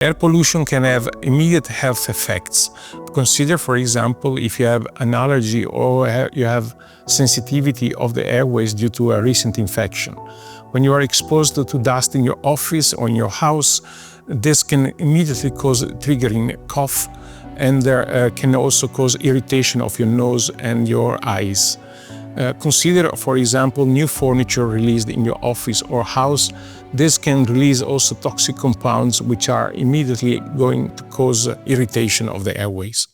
Air pollution can have immediate health effects. Consider, for example, if you have an allergy or you have sensitivity of the airways due to a recent infection. When you are exposed to dust in your office or in your house, this can immediately cause triggering cough, and there can also cause irritation of your nose and your eyes. Consider, for example, new furniture released in your office or house. This can release also toxic compounds which are immediately going to cause irritation of the airways.